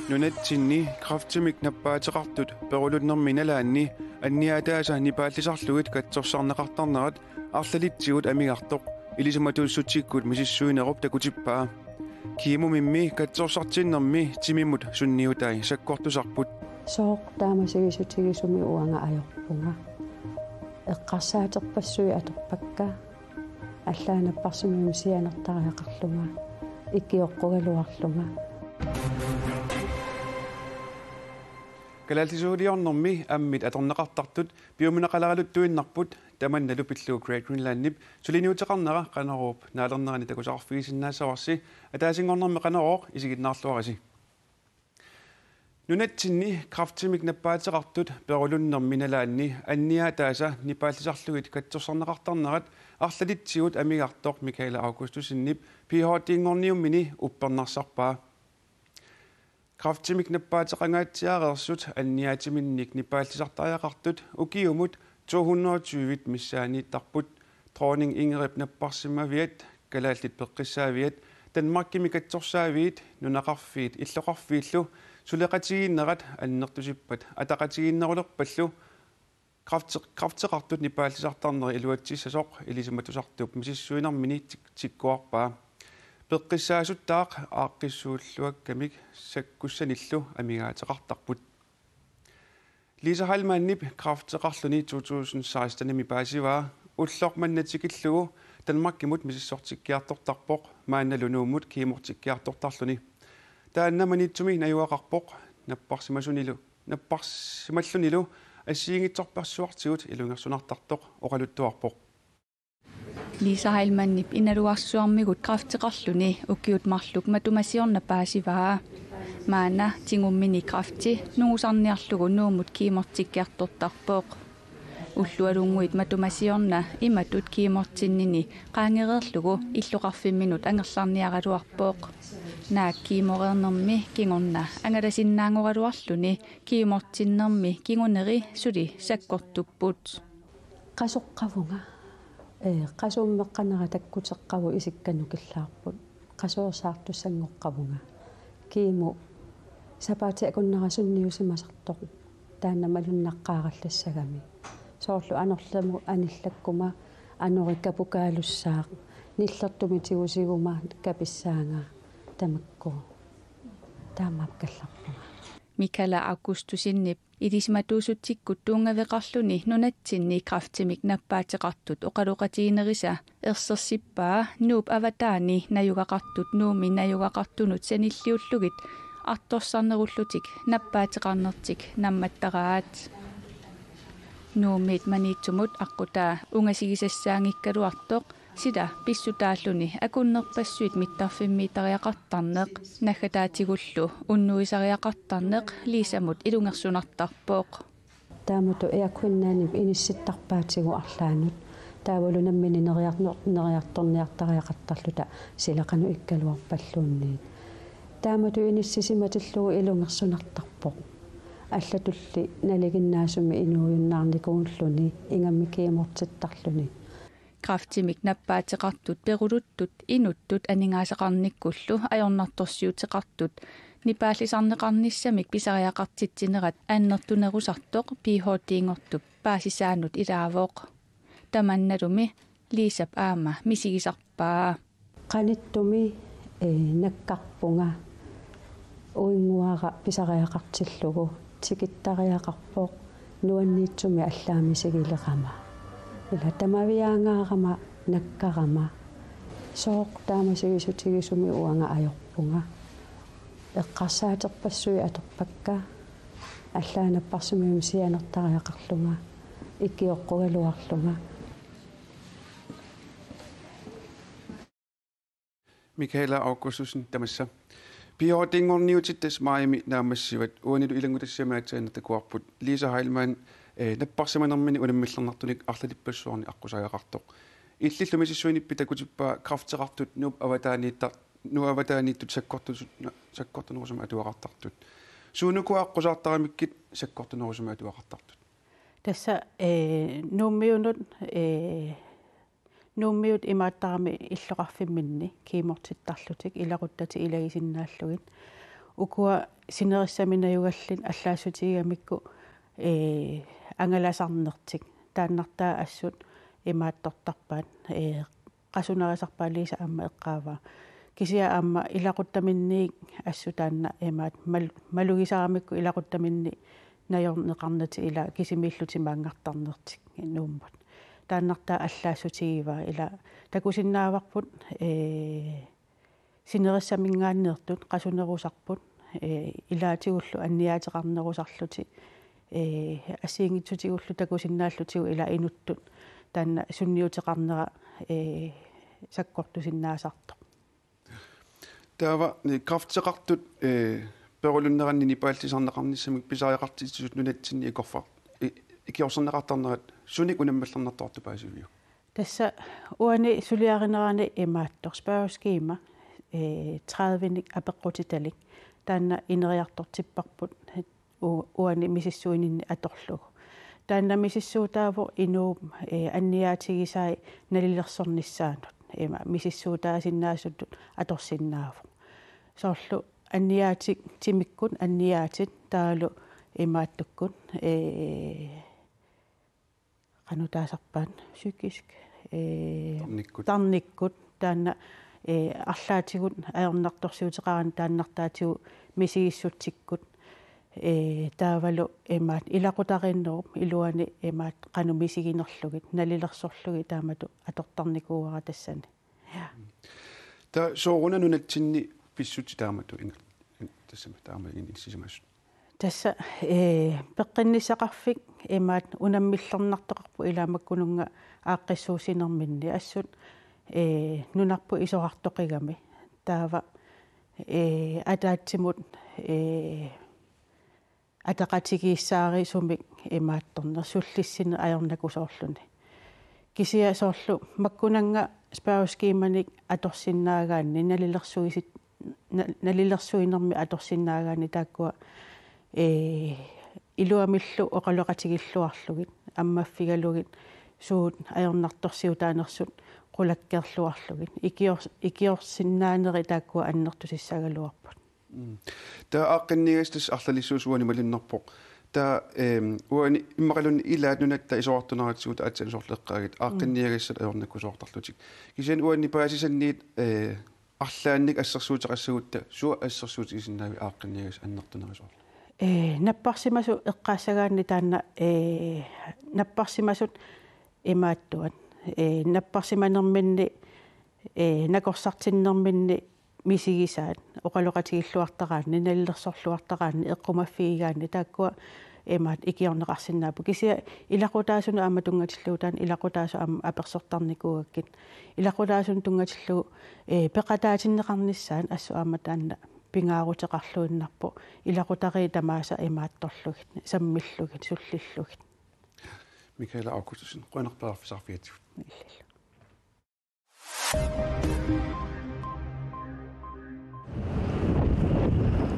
Nunatsinni kraftimik nappaatiqartut perulunnerminalaanni anniataasa nipaallisarlugit katsorsarneqartarnerat арлалитсигут амигартоқ илисуматууссутсиккут мисиссуинеруп такутиппаа киимумимми катсорсартиннэрми тимимут сунниутай саккортусарпут сооқ таамасигисутигисуми уанга аёрпунга эққарсаатерпассуи аторпакка аллаанаппарсимими сианертариақарлунга иккиоққугалуарлунга Kalaaltisuuliornermi ammit atorneqartartut piumunaqalagalут tuinnarput tamannalu pillu Great Greenlandnip suliniuteqarnera qanaruup naalernerani takusaqarfigisinnaassavarsi ataasingornermi qanaroq isigitnaarluarisi nunatsinni kraftimik nappaatiqartut perulunnerminalaanni anniataasa nipaallisarlugit katsorsorneqartarnerat арлалитсигут амигарtoq Mikaela Augustusinnip PhD-ngorniummini uppernarsarpaa kraftimik nappaatiqangaatiareersut anniatiminnik nipaallisartariaqartut ukiumut 220 missaaniittarput dronning Ingrid napparsimaviat kalaallit peqqissaaviat Danmarkimi katsorsaaviit nunaqarfiit illoqarfiillu suleqatiginnerat annertusippat ataqatiginnerulerpallu krafteqartut nipaallisartarneri iluatsissasoq ilisamatusartup misissuinermini tikkuarpaa peqqissaasuttaaq aaqqissuulluakkamik sakkussanillu amigaateqartarput Lisa Heilmannip krafteqarluni 2016 paasivaa ullormannatikillugu Danmarkimut misissortikkiartortarpoq maannalunuumut kiimortikkiartortarluni taannamanitsumi najuaqarpoq napparsimallunilu ассиингитсорпарсуартигут илунгерсунартартоқ оқалуттуарпоқ Lisa Heilmannip inaluarsuarmigut krafteqarluni ukiut marluk matumasiorna paasivaa maana tingummini krafti nuusarniarlugu nuumut kiimortikkiartortarpoq уллуалунгуит матумасиорна иматут киимортиннини qaangereerlugu illuqarfimminut angerlarniaraluarpoq naak kiimorernermi kingorna angalasиннаангораluарлуни kiimortinnermi kinguneri suli sakkortupput qasuqqavunga qasuummeqqanera takkutеққаву исикканукиллаарпут qasuorsaartussangoqqavunga kiimu сапаатиакуннерасунниусимасартоқ тааннамалуннаққаараллассагами соорлу анерлему аниллаккума анориккапукаалуссаақ ниллертумитигусигума каписсаанга тамакку таамаапкалларпуга Mikaela Augustusinnip idismatuusuttikkut tuungaveqarluni nunatsinni kraftimik nappaatiqartut oqaluqatiinerisa ersersippaa nuup avataani najugaqartut nuumi najugaqartunut sanilliullugit artorsarnerullutik nappaatiqarnertik nammattaraat nuumit maniitsumut aqutaa ungasigisassaangikkaluartoq sida pissutaalluni akunnerpassuit mittarfimmiitariaqartarneq naggataatigullu unnuisariaqartarneq liisamut ilungersunartarpoq таамату иаккуннаанив инисситтарпаатигу арлаанут таавалунаmmini нeriartorniartariaqartarluta силақану иккалуарпаллуунниит таамату иниссисиматиллугу илунгерсунартарпоқ аллатулли налигиннаасуми инуйуннаарникууллуни ингамми киимортиттарлуни kraftimik nappaatiqartut peruluttut inuttut aningaasaqarnikkullu ajornartorsiuteqartut nipaallisarneqarnissamik pisariaqartitsinerat aannertunerusartoq PhD-ngortup paasisaanut ilaavoq tamannalumi liisap aama misigisarpaa qanittumi nakkarpunga uinguara pisariaqartillugu tikittariaqarpoq nuanniitsumi allaamisigileqama ila tamaviaangaarama nakkarama sooq taamasigisutigisumi uanga ajorpunga эққарсаатерпассуи аторпакка аллаанаппарсимими сианертариақарлунга иккиоққугалуарлунга Mikaela Augustusen tamassa PhD-ngorniutittas maayimi naamassivat uanilu ilangutassiamaatsaannertakuarput Lisa Heilmann наппарсиманермини унаммиллернартуник арлалиппассуарни аққусариақартоқ иллиллумисиссуиниппи такутиппаа крафтеқартут нуп аватаанииттут саккортунерусума атуақартартут суунукуаққусаартарамиккит саккортунерусума атуақартартут тасса нууммиут имааттарами иллоқарфимминни киимортиттарлутик илақуттати илагисиннааллугит ukua sinerissaminajuгallin аллаассутигамикку ангаласарнертик тааннартаа ассут имааттортарпаат qasunerisarpaaliisa аама эққааваа кисиа аама илақуттаминниик ассутаанна имаат малугисарамикку илақуттаминни наёрнеқарнати ила кисимииллути маангартарнертик нууммут тааннартаа аллаассутигиваа ила такусиннааварпут синериссамингааннертут qasunerusarput илаатигуллу анниаатеқарнерусарлути ассиингитсутигуллу такусиннааллутигу ила инуттут таанна сунниутеқарнера саккортусиннаасарто таава крафтеқартут перулуннеранни паалтисарнеқарниссамик писариақартитсут нунатсинни икорфар икиорсернеқартарнерат суник унаммаллернарторту паасивиу тасса уани сулиаринерани имааттор spørgeskema 30-ник апеққутиталик таанна инериартортиппарпут уани мисиссуининни аторлугу таанна мисиссуутааву инуум анниаатигисаи налилерсорниссаанут има мисиссуутаасиннаасуттут аторсиннааву соорлу анниаатик тимиккут анниаатит таалу имааттуккут qanutaasarpaat psykisk tarnikkut taanna арлаатигут аернарторсиутеқаран тааннартаатигу мисигиссутсиккут таавалу эмаат илақутариннеруп илуани эмаат қану мисигинерлугит налилерсорлуги таамату атортарникууара тассани та соорuna нунатсинни писсути таамату ингл тассама таама инсисимассут тасса пеққиннисақарфик эмаат унаммиллернартоқарпу илаамаккунунга ааққиссуусинерминни ассут нунарпу исоқартоқигами таава атаатсимут атақатигииссаари сумик имаатторнер суллиссина аёрнакусоорлуни кисиа соорлу маккунанга spørgeskemaник аторсиннаагаанни налилерсуинерми аторсиннаагаани тааккуа илуамиллу оқалоқатигиллуарлугит аммаффигалугит суут аёрнарторсиутаанерсут qulakkerluarlugit ikiorsinnaaneri taakkua annertusissaagaluarput ta aaqqinnigastas arlalissuus uani malinnerpoq ta uani immaqalun ilaatnunatta isoortuneratigut atsalusorleqqaagit aaqqinniagassat ayornakkusoortarlutik kisian uani paasisanniit арлаанник ассерсуутеқассагутта суа ассерсуутигисиннаави ааqqinniagas аннертунерисоор наппарсимасу эққаассагаанни таанна наппарсимасут имааттуат наппарсиманерминни накорсартиннерминни мисигисаат оқалоқатигиллуартараанни наллерсорлуартараанни эққумаффигигаанни тааккуа эмаат икиорнеқарсинаапу кисиа илақутаасуна аама тунгатиллуутаан илақутаасу аама аперсортарникуугаккит илақутаасун тунгатиллу пеқатаатиннеқарниссаан ассу аама таанна пингаарутеқарлуиннарпу илақутари тамааса эмаатторлугит саммиллугит суллиллугит Michaela Augustusson qonarpaarfisarfiatut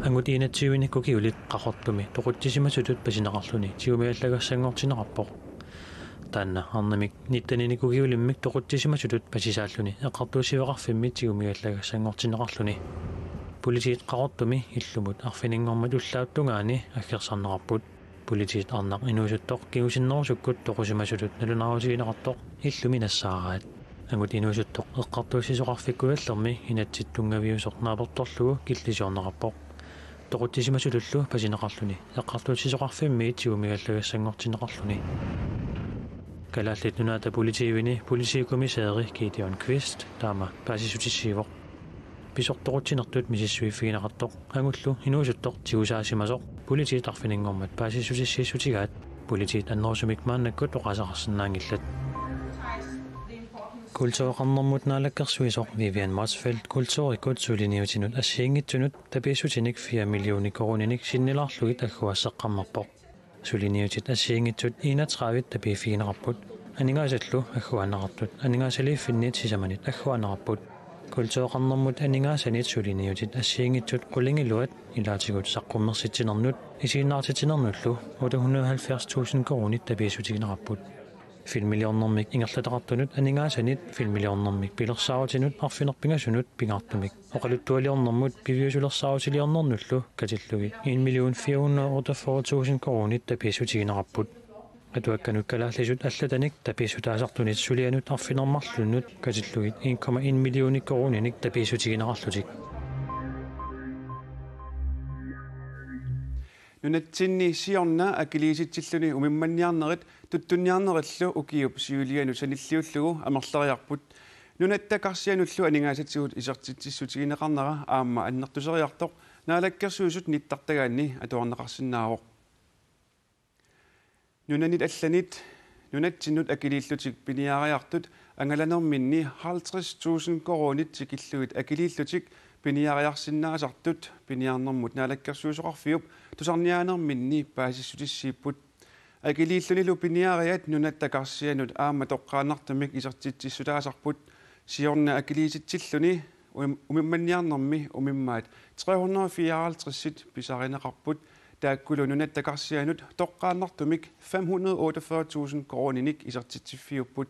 ангутиина тиуини кукиулит qaqortumi toquttisimasulut pasineqarluni tiumiallagassanngortineqarpoq таанна арнамик ниттанини кукиулиммик тоquttisimasulut pasisааллуни эққартуусивеқарфимми тиумиаллагассангортинеқарлуни политиит qaqortumi иллумут арфинингормат уллааттунгаани аггерсарнеқарпут политиит арнақ инуусуттоқ кигусиннерусуккут тоқусимасулут налунаруусигинеқартоқ иллуми нассаараат ангут инуусуттоқ эққартуусисоқарфиккуаллерми инатситтунгавиусорнааперторлугу киллисиорнеқарпоқ тоқутсисимасулуллу пасинеқарлуни эққартуусисоқарфимми тиумигаллагассангортинеқарлуни калааллит нунаата политиивини политикомисаери Gideon Quist таама пасисутиссиивоқ писорторутсинертут мисиссуиффигинеқартоқ ангуллу инуусуттоқ тиусаасимасоқ политиит арфинингормат паасисутиссииссутигаат политиит аннерусумик мааннаккут оқасақарсинаангиллат культуоқарнэрмут наалаккерсуисоқ Vivian Motzfeldt культуорикут сулиниутинут ассиингитсунут табиссутиник 4 миллиони корониник синнилаарлугит аггуассаққарнерпоқ сулиниутит ассиингитсут 31 табииффигинеқарпут анигаасаллу аггуанеқартут анигаасалииффинниит сисаманит аггуанеқарпут культуоқарнэрмут анигаасанит сулиниутит ассиингитсут қулингилуат илаатигут саққуммерситсинернут исииннаартитинернуллу 870,000 коронит табиисутигинеқарпут filmilliornermik ingerlataqartunut aningasanit filmilliornermik pilersaarutinut arfinerpingasunut pingartumik oqaluttualiornermut piviusulersaarutiliornernullu katillugi 1,448,000 koronit tapiissutiginerarput atuakkanut kalaallisut allatanik tapiissutaasartunit sulianut arfinermarlunnut katillugi 1,1 millionik koroninik tapiissutiginerarlutik nunatsinni siorna akiliisitsilluni umimmanniarnerit tuttunniarnerillu ukiup siulianu sanilliullugu amerleriarput nunattakarsianullu aningaasatigut isertitsissutigineqarnera aamma annertuseriartoq naalakkersuusut nittartagaanni atuarneqarsinnaavoq nunanit allanit nunatsinut akiliillutik piniaariartut angalanerminni 50,000 koronit tikilluit akiliillutik piniariarsinnaasartut piniarnermut naalakkersuusoqarfiup tusarniaanerminni paasissutissiipput akiliillunilu piniariat nunattakarsianut aamma toqqaanartumik isertitsissutaasarput siorna akiliisitsilluni umimmanniarnermi umimmaat 354 pisarineqarput taakkulu nunattakarsianut toqqaanartumik 548,000 koroninik isertitsiffiupput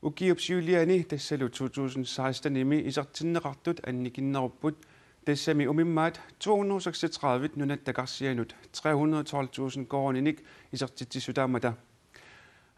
ukiupsiuliani tassalu 2016 imi isertinneqartut annikinnerupput tassami umimmaat 236 nunattakarsianut 312,000 koroninik isertitsissutaamata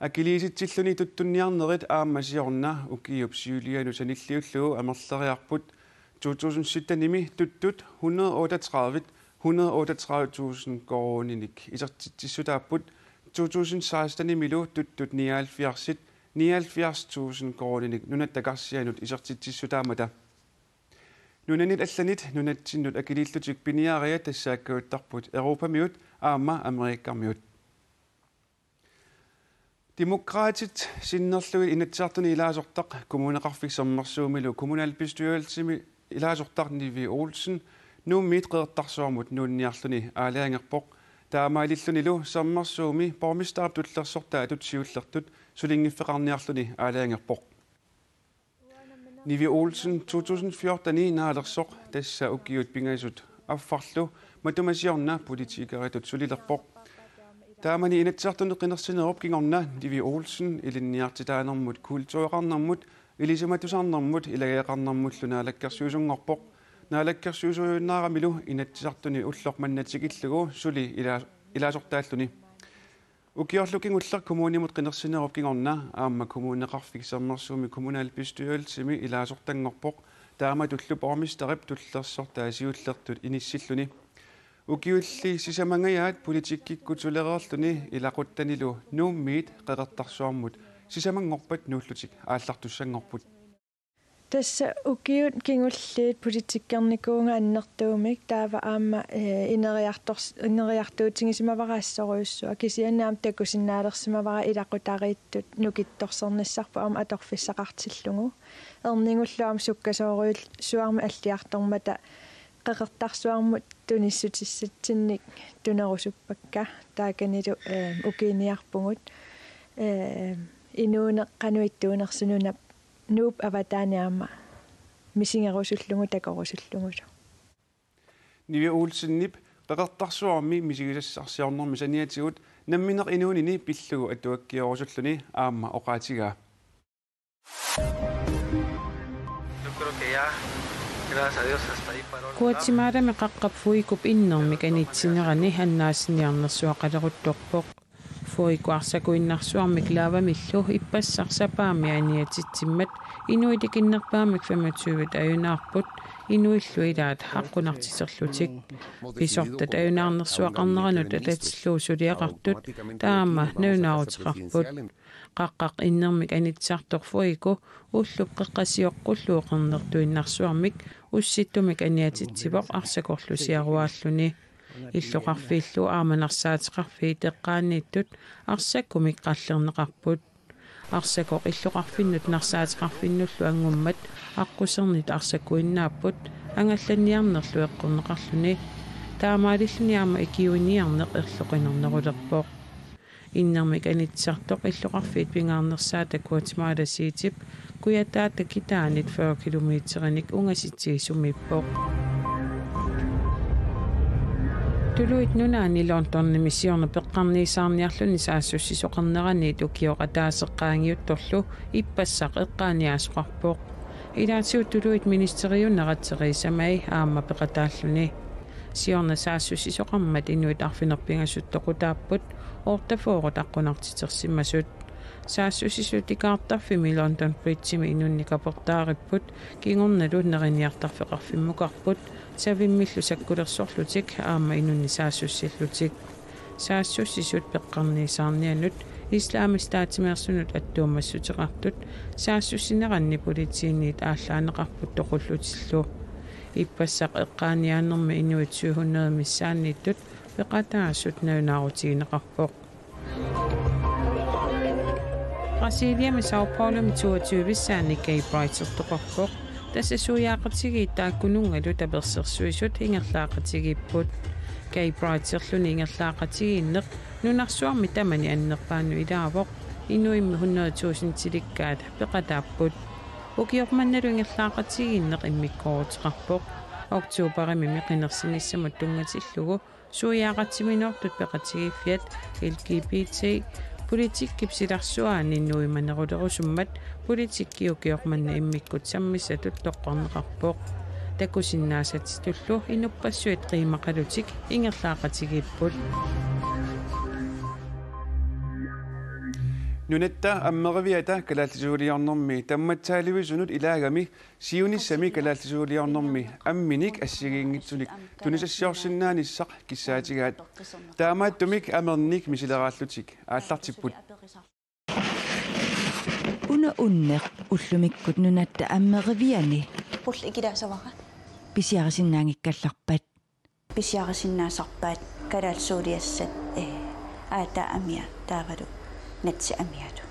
akiliisitsilluni tuttunniarnerit aammasiorna ukiupsiulianu sanilliullugu amerleriarput 2017 imi tuttut 138,000 koroninik isertitsissutaapput 2016 imilu tuttut 79,000 koroninik nunattakarsianut isertitsissutaamata nunanit allanit nunatsinnut akiliillutik piniaria tassaakkuuttarput Europamiut aamma Amerikkarmiut demokraatit sinnerluit inatsiartuni ilaasortaq kommuneqarfiksermersuumilu kommunalbestyrelsimi ilaasortaq Nivi Olsen nummit qeertarsuarmut nuunniarluni aalaangerpoq taamailillunilu sermersuumi bormistarp tullersortaatut siullertut sulingiffeqarniarluni aalaangerpoq Nivi Olsen 2014 naalersoq tassa ukiut pingaisut affarlu matumasiorna politikeritut sulilerpoq taamani inatsiartuni qinersinerup kingorna Nivi Olsen ilinniartitaanermut kultuuqarnermut ilisumatusaarnermut ilageeqarnermullu naalakkersuusungorpoq naalakkersuusuunnaaramilu inatsisartuni ullermannatikillugu suli ilaasortaalluni ukiorlukingullar kommunimut qinersinerup kingorna aamma kommuneqarfiksermersuumi kommunalbestyrelsimi ilaasortangorpoq taama tullu bormistarip tullersortaa siullertut inissilluni ukiulli sisamangayat politikkikkutulereerluni ilaquttanilu nuummiit qeqertarsuarmut sisamangorpat nuullutik aallartussangorput tässä ukiut kingulliit politikkernikkuunga annertuumik taava aamma ineriartuutigisimavaraassoruussua kisiannaam takusinnaalersimavara ilaqutariittut nukittorsernassarpu aama atorfissaqartillungu erningulluam sukkasooriul suarma alliartormata qeqertarsuarmut tunissutissatsinnik tunerusuppakka taakanilu ukiiniarpungut inuune qanuittuunersununap nuup avataaniaama misingerusullungu takorusullungulu Nivi Olsennip qeqertarsuarmi misigisassarsiornermi saniatigut namminer inuunini pillugu atuakkiorussulluni aamma oqaatigaa Kuatsimaarami qaqqapfuikup innermik anitsinerani hannaasiniarnersuaqaleruttorpoq fuikuarsakuinnarsuarmik laavamillu ippassarsapaami aniatitsimmat inuitikinnerpaamik 25 ayunaarput inuillu ilaat haqqunartiserlutik pisortat ayunaarnersuaqarneranut atatsilluusuliaqartut taama naunaaruteqarput qaqqaq innermik anitsartor fuiku ullup qeqqasioqqulluuqernertuinnarsuarmik ussittumik aniatitsipoq arsakorlusiaruaalluni illuqarfiillu aamanarsaatiqarfii teqqaanniittut arsakkumik qallerneqarput arsakoq illuqarfinnut narsaatiqarfinnullu angummat aqqusernit arsakkuinnaapput angallanniarnerlu eqqurneqarluni taamaalilluni aama ikiuniarneq erloqinernerulerpoq innermik anitsartoq illuqarfiit pingaarnersaata Guatemala-siitip kuyataata kitaanit 40 kilometerinik ungasitsisumippoq Tuluit nunaani London missioner peqqarniisaarniarluni saassуссисоqarneraniit ukioqataaseqqaangiuttorlu ippassaq eqqaaniaasqarpoq ilaatiut tuluit ministeriunneratteriisamai aamma peqataalluni siorna saassуссисоqarmat inuit arfinerpingassuttoqutaapput ortafoorut aqqunartitersimmasut saassуссисутикаартарфими London Bridge-ими инунникаперtaaripput kingornalut neriniartarfeqarfimmukarput savimmillu sakkulersorlutik aamma inunni saassуссилlutik saassуссисут peqqarniisaarnianut islaamistaatimeersunut attuummassutiqartut saassуссинеранни политиинниит ааллаанеқарпут тоқуллутиллу иппассақ эққааниаанерми инуит 700 миссаанниттут пеқатаассут наунаарутигинеқарпоқ Brasiliami Sao Paulo 22-vissani Gay Brighter-toqarpoq tassasuyaaqatigiit taakkunungalu tapersersuisut ingerlaaqatigiipput Gay Brighter-luni ingerlaaqatigiinneq nunarsuarmi tamani annerpaanu ilaavoq inuimmi 100,000 tilikkaat peqataapput ukiormannalu ingerlaaqatigiinneq immikkoorutiqarpoq oktuuparimi miqinersinissamut tungatillugu suyaaqatiminortut peqatigiiffiat LGBT Politikipsilarsuaani innuimanerulerusummat politikkiukiormanna immikkut sammissatut toqqorneqarpoq takusinnaasatitullu inupassuit qiimaqalutik ingerlaaqatigiipput Nunetta ammerviata kalaallisuuliarnermi tammatsaalivisunut ilaagami siunissami kalaallisuuliarnermi amminik assigiingitsunik tunisassiorsinnaanissaq kissaatigaat taamaattumik amernik misileraаллутик ааллартиппут una unneq ullumikkut nunatta ammerviani qul ikilaasavaqa pisiarisinnaangikkallarpat pisiarisinnaasarpaat kalaalsuuliassat aata amia taavalu natsi amiatu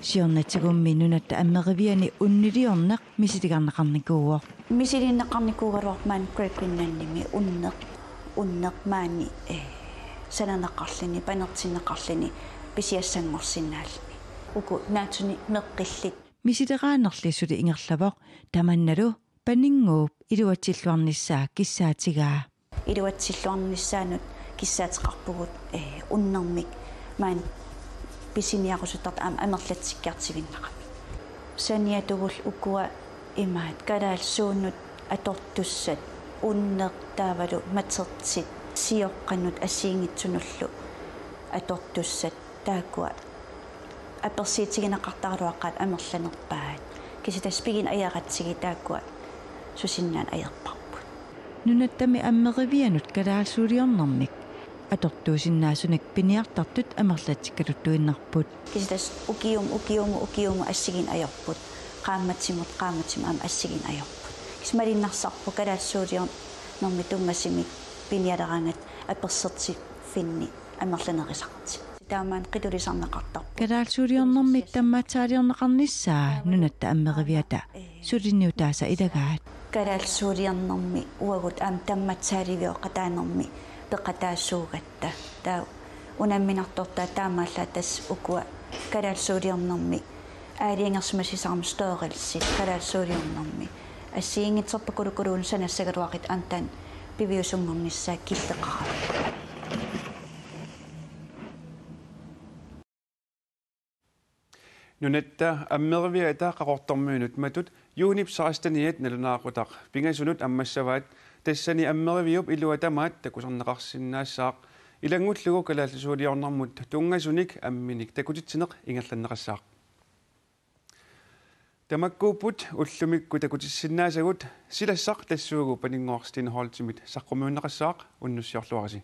siornatigummi nunatta ammerviani unniliorneq misitigarneqarnikuuor misiliinneqarnikuugaluarmaan grepinnannimi unneq maani sananeqarlini panertinneqarlini pisiassangorsinnaallini uku naatuni meqqillit misileraannerlissuli ingerlavoq tamannalu paninguup iluatsilluarnissaa kissaatigaa iluatsilluarnissaanut kissaateqarpugut unnermik maan pisiniaqusutart amerlatsikkiartiginnaqami saniatugul ukua imaat kalaalsuunnut atortussat unneq taavalu matertit sioqqannut assiingitsunullu atortussat taakua apersiitiginaqartaruaqqaat amerlanerpaat kisitaspigin ajaqatsigi taakua susinnaan ajerparput nunattami ammervianut kalaalsuuliornermik atortuusinnaasunik piniartartut amerlatikkaluttuinnarput kisitas ukiumu assigin ajerput qaammatsimut am assigin ajerput kismalinnarсарпу kalaalsuuliornermi tungasimi pinialerangat aperserti finni amerlanerisarti taamaan qitulisarneqartarpu kalaalsuuliornermi tammaatsaaliorneqarnissaa nunatta ammerviata sulinniutaasa ilagaat kalaalsuuliornermi uagut aam tammatsaaliviоqataanermi peqataassuugatta taa unamminartortaa taamaallaa tas ukua kalaalsuuliornermi aaliingersmasisarm storelissit kalaalsuuliornermi assiingitserpakulukulun sanassagaluaqit antaan piviusungornissaa killeqara nunetta ammerviata qaqortormiunut matut juunip 16 nalunaaqutaq pingasunut ammassavaat tassani ammerviup iluatamaat takusarneqarsinnaassaaq ilangullugu kalaallisuuliornermut tungasunik amminik takutitsineq ingerlanneqassaaq tamakkuuput ullumikku takutissinaassagut silassaq tassuugu paningoorstine holtimit saqqumuunneqassaaq unnussiorluarasi